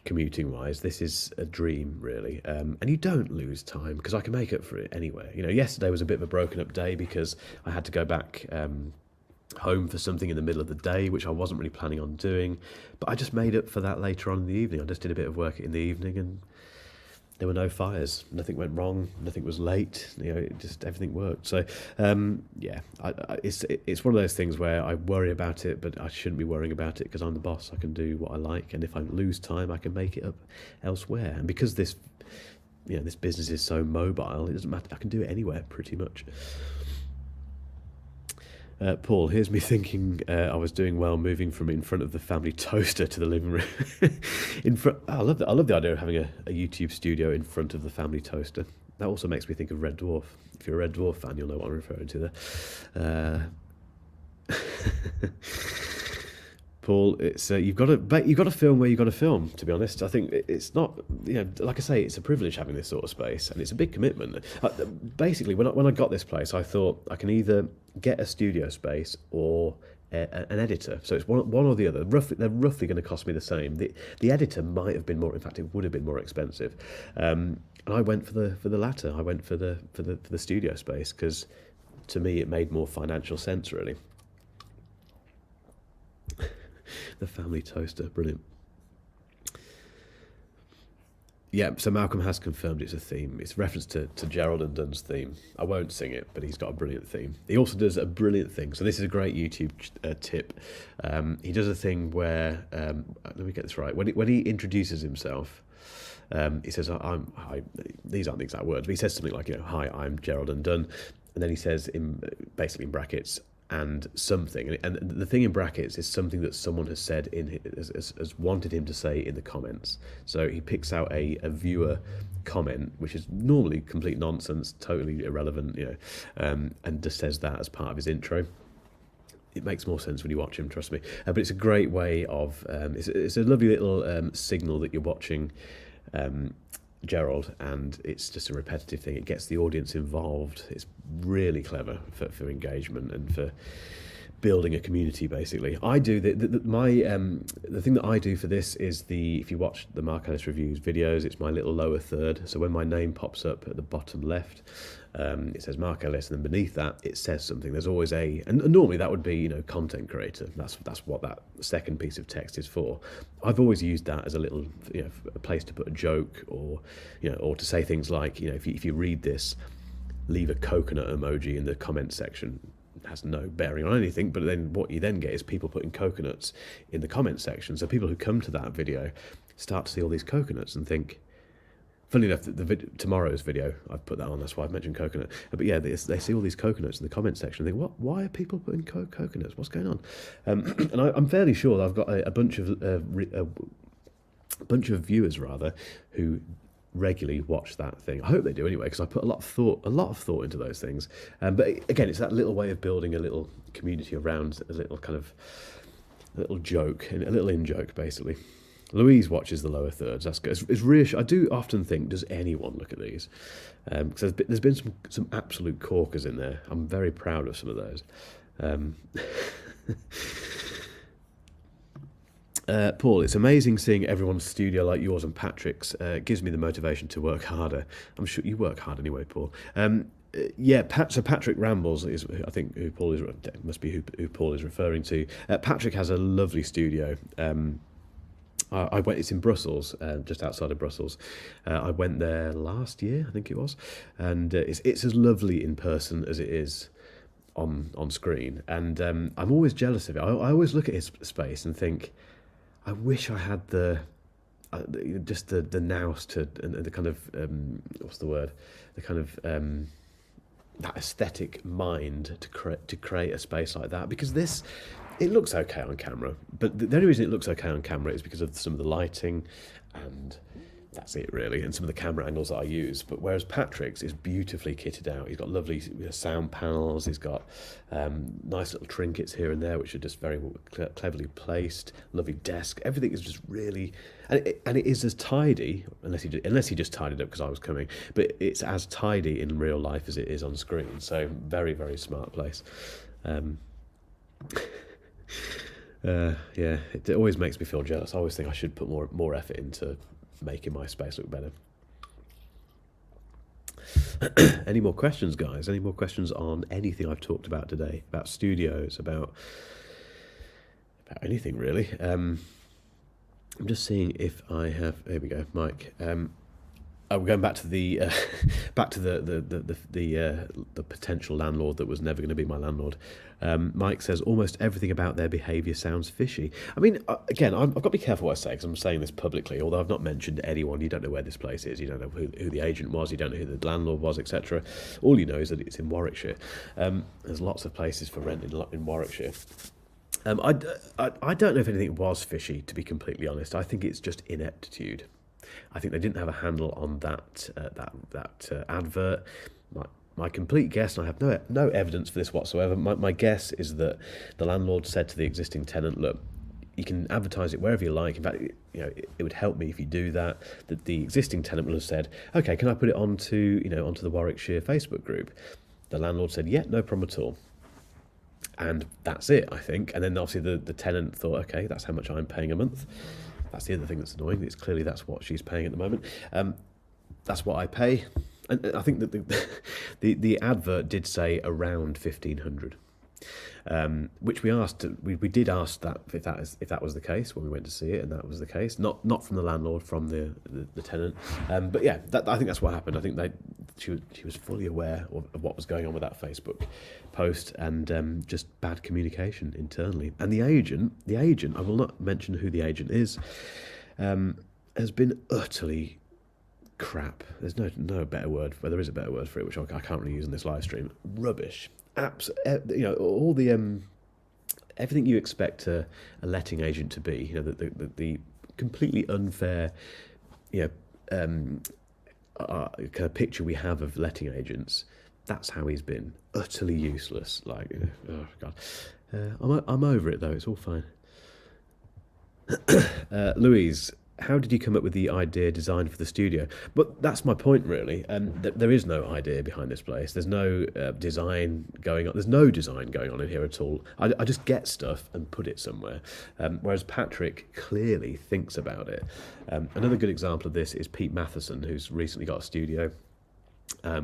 commuting wise, this is a dream really, and you don't lose time because I can make up for it anywhere. Yesterday was a bit of a broken up day because I had to go back home for something in the middle of the day, which I wasn't really planning on doing, but I just made up for that later on in the evening. I just did a bit of work in the evening and there were no fires, nothing went wrong, nothing was late, it just everything worked. So it's one of those things where I worry about it, but I shouldn't be worrying about it because I'm the boss. I can do what I like, and if I lose time I can make it up elsewhere. And because this business is so mobile, it doesn't matter, I can do it anywhere pretty much. Paul, here's me thinking I was doing well moving from in front of the family toaster to the living room. I love that. I love the idea of having a YouTube studio in front of the family toaster. That also makes me think of Red Dwarf. If you're a Red Dwarf fan, you'll know what I'm referring to there. Paul, it's you've got to film where you've got to film. To be honest, I think it's not, like I say, it's a privilege having this sort of space, and it's a big commitment. Basically, when I got this place, I thought I can either get a studio space or an editor. So it's one or the other. They're roughly going to cost me the same. The editor might have been more. In fact, it would have been more expensive. And I went for the latter. I went for the studio space because to me it made more financial sense, really. The family toaster, brilliant. Yeah, so Malcolm has confirmed it's a theme. It's reference to Gerald and Dunn's theme. I won't sing it, but he's got a brilliant theme. He also does a brilliant thing. So this is a great YouTube tip. He does a thing where, let me get this right. When he introduces himself, he says, these aren't the exact words, but he says something like, hi, I'm Gerald and Dunn. And then he says, basically in brackets, and something, and the thing in brackets is something that someone has said has wanted him to say in the comments. So he picks out a viewer comment, which is normally complete nonsense, totally irrelevant, and just says that as part of his intro. It makes more sense when you watch him, trust me. But it's a great way of, it's a lovely little signal that you're watching Gerald, and it's just a repetitive thing. It gets the audience involved. It's really clever for engagement and for building a community. Basically, I do the thing that I do for this is if you watch the Mark Ellis Reviews videos, it's my little lower third. So when my name pops up at the bottom left, it says Mark Ellis, and then beneath that it says something. There's always and normally that would be content creator. That's what that second piece of text is for. I've always used that as a little a place to put a joke, or or to say things like if you read this, leave a coconut emoji in the comment section. It has no bearing on anything, but then what you then get is people putting coconuts in the comment section. So people who come to that video start to see all these coconuts and think. Funnily enough, tomorrow's video, I've put that on, that's why I've mentioned coconut. But yeah, they see all these coconuts in the comment section and think, why are people putting coconuts? What's going on? And I'm fairly sure that I've got a bunch of viewers rather who regularly watch that thing. I hope they do anyway, because I put a lot of thought into those things. But again, it's that little way of building a little community around a little kind of a little joke, a little in-joke basically. Louise watches the lower thirds. That's good. It's reassuring. I do often think, does anyone look at these? Because there's been some absolute corkers in there. I'm very proud of some of those. Paul, it's amazing seeing everyone's studio like yours and Patrick's. It gives me the motivation to work harder. I'm sure you work hard anyway, Paul. So Patrick Rambles is, I think, who Paul is referring to. Patrick has a lovely studio. I went. It's in Brussels, just outside of Brussels. I went there last year, I think it was, and it's as lovely in person as it is on screen. And I'm always jealous of it. I always look at his space and think, I wish I had the nous to and the kind of what's the word? The kind of that aesthetic mind to create a space like that, because it looks okay on camera, but the only reason it looks okay on camera is because of some of the lighting and that's it really, and some of the camera angles that I use. But whereas Patrick's is beautifully kitted out. He's got lovely sound panels. He's got nice little trinkets here and there, which are just very cleverly placed. Lovely desk. Everything is just really, and it is as tidy, unless he just tidied up because I was coming. But it's as tidy in real life as it is on screen. So very, very smart place. Yeah, it always makes me feel jealous. I always think I should put more effort into making my space look better. Any more questions, guys? Any more questions on anything I've talked about today? About studios, about anything really? I'm just seeing if I have. Here we go, Mike. We're going back to the the potential landlord that was never going to be my landlord. Mike says almost everything about their behaviour sounds fishy. I mean, again, I've got to be careful what I say because I'm saying this publicly. Although I've not mentioned anyone, you don't know where this place is. You don't know who the agent was. You don't know who the landlord was, etc. All you know is that it's in Warwickshire. There's lots of places for rent in Warwickshire. I don't know if anything was fishy, to be completely honest. I think it's just ineptitude. I think they didn't have a handle on that advert. My complete guess, and I have no evidence for this whatsoever, my guess is that the landlord said to the existing tenant, look, you can advertise it wherever you like. In fact, it would help me if you do that. That the existing tenant will have said, okay, can I put it onto the Warwickshire Facebook group? The landlord said, yeah, no problem at all. And that's it, I think. And then obviously the tenant thought, okay, that's how much I'm paying a month. That's the other thing that's annoying. It's clearly that's what she's paying at the moment. That's what I pay. And I think that the advert did say around 1,500, which we did ask that if that was the case when we went to see it, and that was the case. Not from the landlord, from the tenant. But yeah, I think that's what happened. I think she was fully aware of what was going on with that Facebook post, and just bad communication internally. And the agent, I will not mention who the agent is, has been utterly crap. There's no better word. Well, there is a better word for it, which I can't really use in this live stream. Rubbish. All the everything you expect a letting agent to be. The completely unfair, kind of picture we have of letting agents. That's how he's been. Utterly useless. Like, oh god. I'm over it though. It's all fine. Louise, how did you come up with the idea design for the studio? But that's my point, really. There is no idea behind this place. There's no design going on. There's no design going on in here at all. I just get stuff and put it somewhere. Whereas Patrick clearly thinks about it. Another good example of this is Pete Matheson, who's recently got a studio.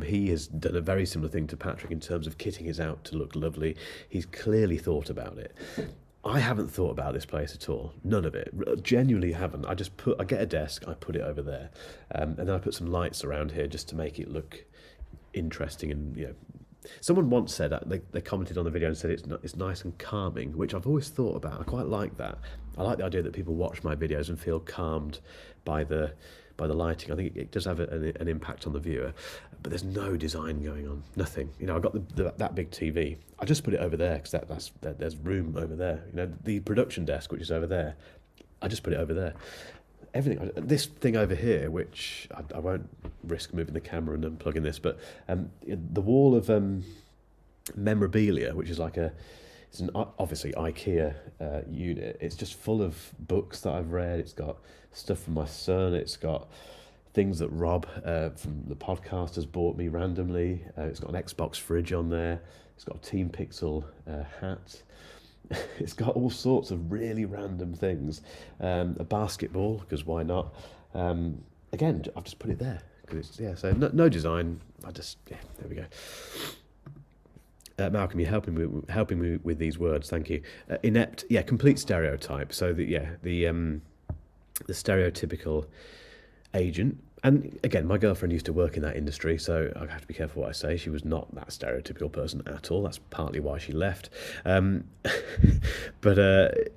He has done a very similar thing to Patrick in terms of kitting his out to look lovely. He's clearly thought about it. I haven't thought about this place at all. None of it. Genuinely haven't. I get a desk, I put it over there, and then I put some lights around here just to make it look interesting. And someone once said that they commented on the video and said it's nice and calming, which I've always thought about. I quite like that. I like the idea that people watch my videos and feel calmed by the lighting. I think it does have an impact on the viewer, but there's no design going on, nothing. I've got that big TV. I just put it over there because there's room over there. The production desk, which is over there, I just put it over there. Everything, this thing over here, which I won't risk moving the camera and unplugging this, but the wall of memorabilia, which is it's an obviously IKEA unit. It's just full of books that I've read. It's got stuff from my son. It's got things that Rob from the podcast has bought me randomly. It's got an Xbox fridge on there. It's got a Team Pixel hat. It's got all sorts of really random things. A basketball, because why not? Again, I've just put it there. So no design. There we go. Malcolm, you're helping me with these words. Thank you. Inept, complete stereotype. So the stereotypical agent. And again, my girlfriend used to work in that industry, so I have to be careful what I say. She was not that stereotypical person at all. That's partly why she left. But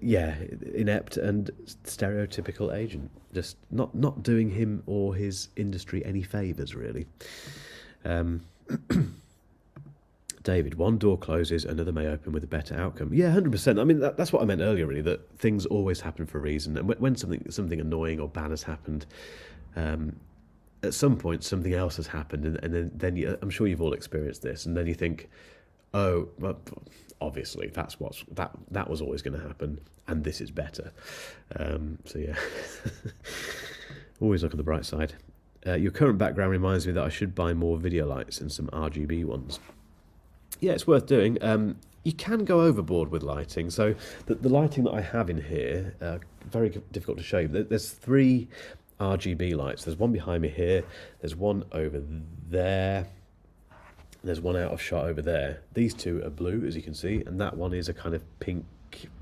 inept and stereotypical agent. Just not doing him or his industry any favours, really. David, one door closes, another may open with a better outcome. Yeah, 100%. I mean, that's what I meant earlier, really, that things always happen for a reason. And when something annoying or bad has happened, At some point something else has happened, and then I'm sure you've all experienced this, and then you think, oh, well, obviously that was always going to happen, and this is better. So yeah, always look on the bright side. Your current background reminds me that I should buy more video lights and some RGB ones. Yeah, it's worth doing. You can go overboard with lighting. So the lighting that I have in here, very difficult to show you. There's 3 RGB lights. There's one behind me here. There's one over there. There's one out of shot over there. These 2 are blue, as you can see, and that one is a kind of pink,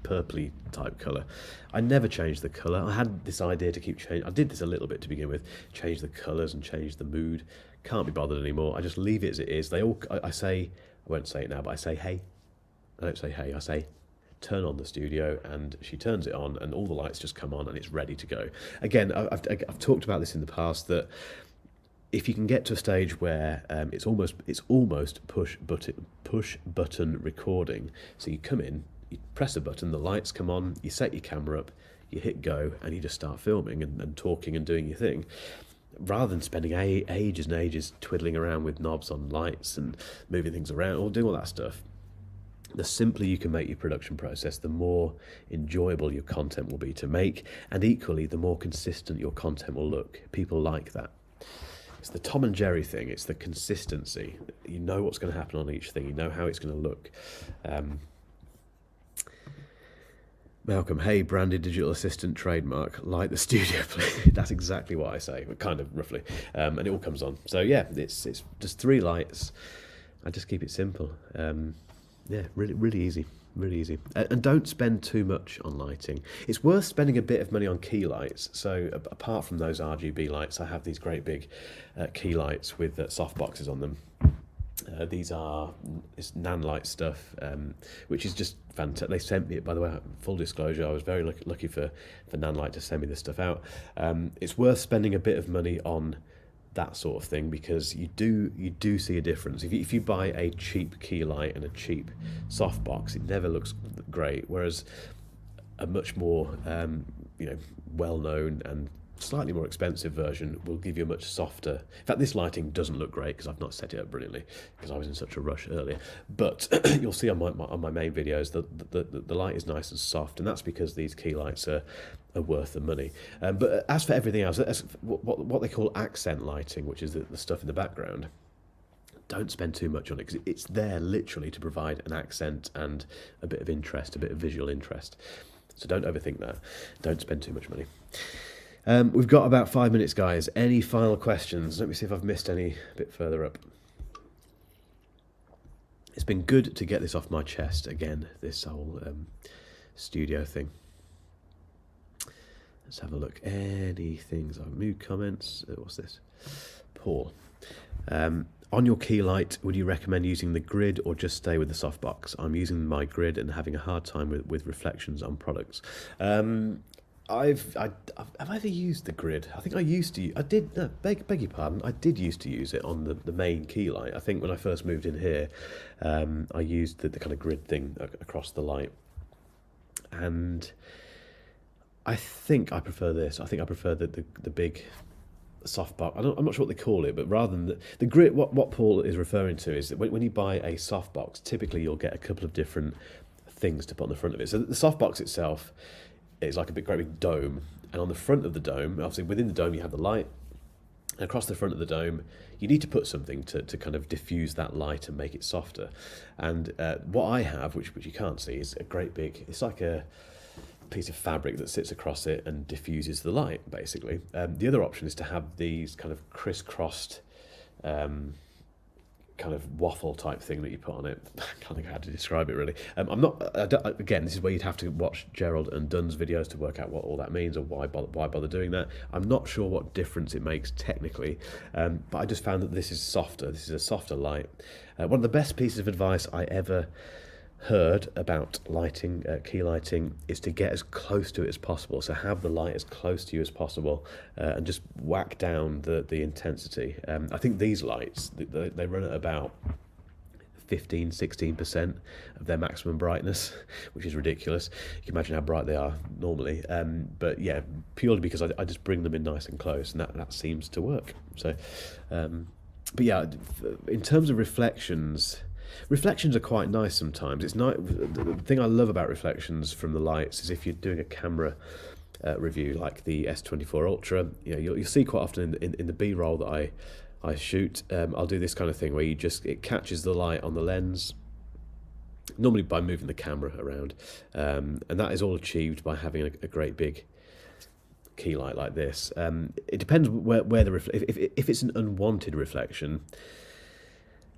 purpley type colour. I never changed the colour. I had this idea to keep changing. I did this a little bit to begin with, change the colours and change the mood. Can't be bothered anymore. I just leave it as it is. They all, I won't say it now, but I say hey. I don't say hey, I say turn on the studio, and she turns it on and all the lights just come on and it's ready to go. Again, I've talked about this in the past, that if you can get to a stage where it's almost push button recording. So you come in, you press a button, the lights come on, you set your camera up, you hit go, and you just start filming and talking and doing your thing, rather than spending ages and ages twiddling around with knobs on lights and moving things around or doing all that stuff. The simpler you can make your production process, the more enjoyable your content will be to make, and equally the more consistent your content will look. People like that. It's the Tom and Jerry thing. It's the consistency. You know what's going to happen on each thing. You know how it's going to look. Malcolm, hey, branded digital assistant trademark, like the studio play. That's exactly what I say, kind of roughly. And it all comes on. So yeah, it's just 3 lights. I just keep it simple. Yeah, really easy. Really easy. And don't spend too much on lighting. It's worth spending a bit of money on key lights. So apart from those RGB lights, I have these great big key lights with soft boxes on them. These are this nan light stuff, which is just fantastic. They sent me it, by the way, full disclosure, I was very lucky for nan light to send me this stuff out. It's worth spending a bit of money on that sort of thing, because you do see a difference. If you buy a cheap key light and a cheap softbox, it never looks great, whereas a much more well-known and slightly more expensive version will give you a much softer. In fact, this lighting doesn't look great because I've not set it up brilliantly because I was in such a rush earlier, but you'll see on my main videos that the light is nice and soft, and that's because these key lights are worth the money. But as for everything else, that's what they call accent lighting, which is the stuff in the background. Don't spend too much on it, because it's there literally to provide an accent and a bit of interest, a bit of visual interest. So don't overthink that. Don't spend too much money. We've got about 5 minutes, guys. Any final questions? Let me see if I've missed any a bit further up. It's been good to get this off my chest again, this whole studio thing. Let's have a look. Any things? Mood comments. What's this? Paul. On your key light, would you recommend using the grid or just stay with the softbox? I'm using my grid and having a hard time with reflections on products. Have I ever used the grid? I think I used to. I did. No, beg your pardon. I did used to use it on the main key light. I think when I first moved in here, I used the kind of grid thing across the light, and I think I prefer this. I think I prefer the big softbox. I'm not sure what they call it, but rather than the grid, what Paul is referring to is that when you buy a softbox, typically you'll get a couple of different things to put on the front of it. So the softbox itself, it's like great big dome, and on the front of the dome, obviously within the dome you have the light, and across the front of the dome you need to put something to kind of diffuse that light and make it softer. And what I have, which you can't see, is a great big, it's like a piece of fabric that sits across it and diffuses the light, basically. The other option is to have these kind of crisscrossed kind of waffle type thing that you put on it. I can't think how to describe it really. Again, this is where you'd have to watch Gerald and Dunn's videos to work out what all that means or why bother doing that. I'm not sure what difference it makes technically, but I just found that this is softer. This is a softer light. One of the best pieces of advice I ever heard about lighting, key lighting, is to get as close to it as possible. So have the light as close to you as possible, and just whack down the intensity. I think these lights, they run at about 15, 16% of their maximum brightness, which is ridiculous. You can imagine how bright they are normally. But yeah, purely because I just bring them in nice and close, and that seems to work. So, but yeah, in terms of reflections are quite nice sometimes. It's nice. The thing I love about reflections from the lights is if you're doing a camera review like the S24 Ultra, you'll see quite often in the B-roll that I shoot, I'll do this kind of thing where it catches the light on the lens, normally by moving the camera around, and that is all achieved by having a great big key light like this. It depends where if it's an unwanted reflection,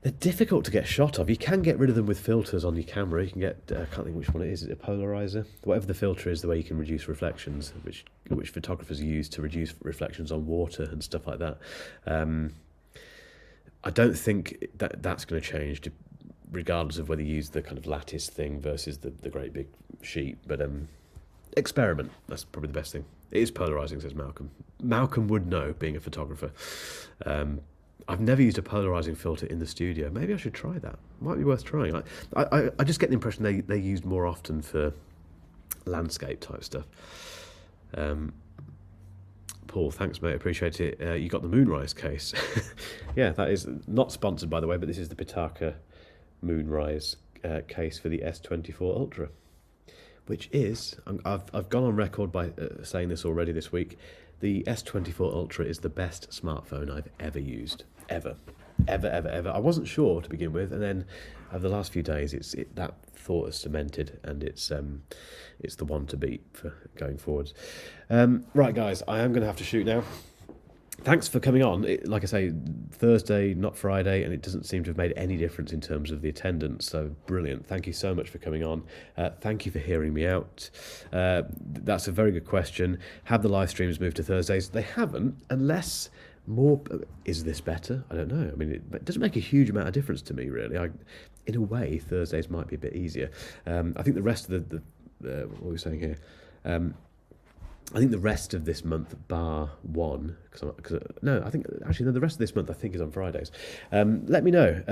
they're difficult to get shot of. You can get rid of them with filters on your camera. You can get, I can't think which one it is a polarizer? Whatever the filter is, the way you can reduce reflections, which photographers use to reduce reflections on water and stuff like that. I don't think that's going to change, regardless of whether you use the kind of lattice thing versus the great big sheet. But experiment, that's probably the best thing. It is polarizing, says Malcolm. Malcolm would know, being a photographer. I've never used a polarizing filter in the studio. Maybe I should try that. Might be worth trying. I just get the impression they're used more often for landscape type stuff. Paul, thanks mate, appreciate it. You got the Moonrise case. Yeah, that is not sponsored by the way, but this is the Pitaka Moonrise case for the S24 Ultra, which is, I've gone on record by saying this already this week, the S24 Ultra is the best smartphone I've ever used. Ever. I wasn't sure to begin with, and then over the last few days, that thought has cemented, and it's the one to beat for going forwards. Right, guys, I am going to have to shoot now. Thanks for coming on. Like I say, Thursday, not Friday, and it doesn't seem to have made any difference in terms of the attendance, so brilliant. Thank you so much for coming on. Thank you for hearing me out. That's a very good question. Have the live streams moved to Thursdays? They haven't, unless more... Is this better? I don't know. I mean, it doesn't make a huge amount of difference to me, really. In a way, Thursdays might be a bit easier. I think the rest of what are we saying here? I think the rest of this month, bar one, the rest of this month I think is on Fridays. Let me know.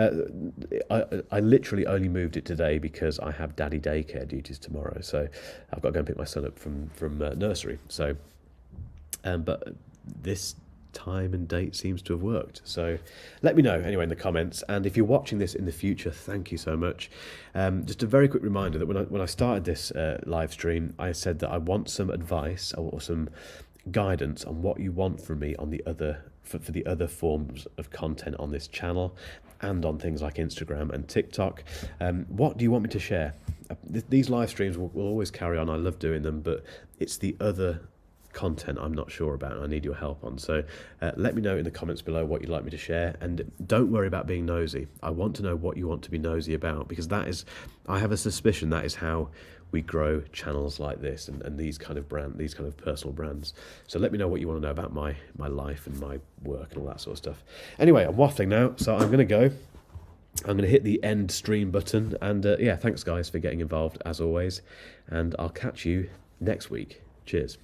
I literally only moved it today because I have daddy daycare duties tomorrow, so I've got to go and pick my son up from nursery. So, but this time and date seems to have worked, so let me know anyway in the comments. And if you're watching this in the future, thank you so much. Just a very quick reminder that when I started this live stream, I said that I want some advice or some guidance on what you want from me on the other for the other forms of content on this channel and on things like Instagram and TikTok. What do you want me to share? These live streams will always carry on. I love doing them, but it's the other content I'm not sure about and I need your help on. So let me know in the comments below what you'd like me to share, and don't worry about being nosy. I want to know what you want to be nosy about, because I have a suspicion that is how we grow channels like this and these kind of personal brands. So let me know what you want to know about my life and my work and all that sort of stuff. Anyway, I'm waffling now, so I'm going to go. I'm going to hit the end stream button, and yeah, thanks guys for getting involved as always, and I'll catch you next week. Cheers.